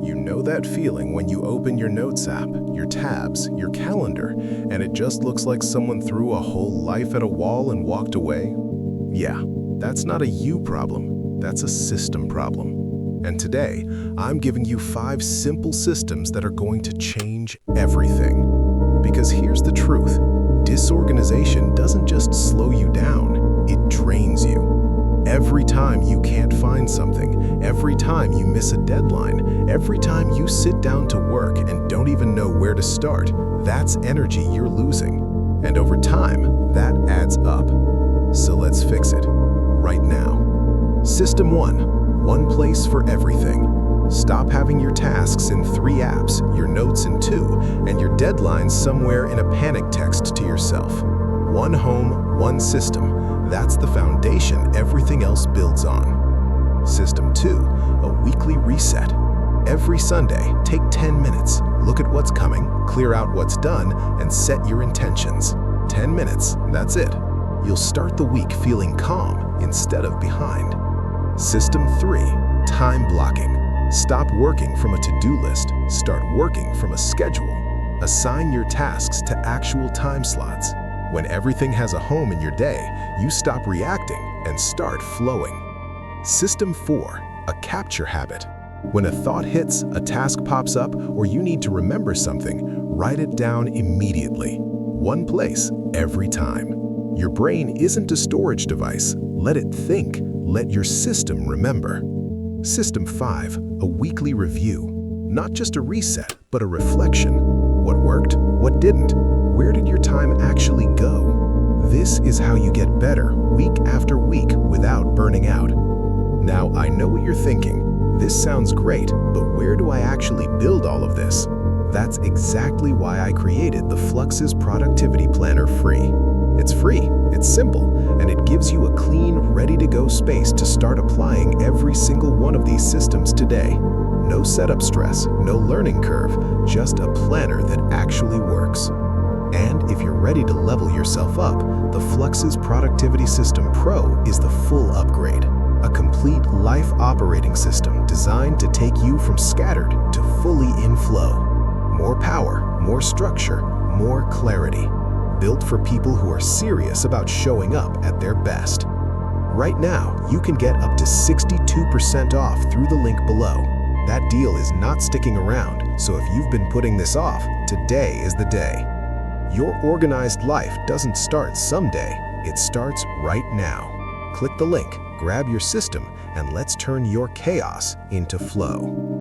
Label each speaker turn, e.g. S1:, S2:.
S1: You know that feeling when you open your Notes app, your tabs, your calendar, and it just looks like someone threw a whole life at a wall and walked away? Yeah, that's not a you problem, that's a system problem. And today, I'm giving you 5 simple systems that are going to change everything. Because here's the truth, disorganization doesn't just slow you down, it drains you. Every time you can't find something, every time you miss a deadline, every time you sit down to work and don't even know where to start, that's energy you're losing. And over time, that adds up. So let's fix it, right now. System 1, one place for everything. Stop having your tasks in 3 apps, your notes in 2, and your deadlines somewhere in a panic text to yourself. One home, one system. That's the foundation everything else builds on. System 2, a weekly reset. Every Sunday, take 10 minutes, look at what's coming, clear out what's done, and set your intentions. 10 minutes, that's it. You'll start the week feeling calm instead of behind. System 3, time blocking. Stop working from a to-do list, start working from a schedule. Assign your tasks to actual time slots. When everything has a home in your day, you stop reacting and start flowing. System 4, a capture habit. When a thought hits, a task pops up, or you need to remember something, write it down immediately. One place, every time. Your brain isn't a storage device. Let it think. Let your system remember. System 5, a weekly review. Not just a reset, but a reflection. What worked? What didn't? Where did your time actually go? This is how you get better week after week without burning out. Now, I know what you're thinking. This sounds great, but where do I actually build all of this? That's exactly why I created the Fluxes Productivity Planner free. It's free, it's simple, and it gives you a clean, ready-to-go space to start applying every single one of these systems today. No setup stress, no learning curve, just a planner that actually works. And if you're ready to level yourself up, the Fluxes Productivity System Pro is the full upgrade. A complete life operating system designed to take you from scattered to fully in flow. More power, more structure, more clarity. Built for people who are serious about showing up at their best. Right now, you can get up to 62% off through the link below. That deal is not sticking around, so if you've been putting this off, today is the day. Your organized life doesn't start someday, it starts right now. Click the link, grab your system, and let's turn your chaos into flow.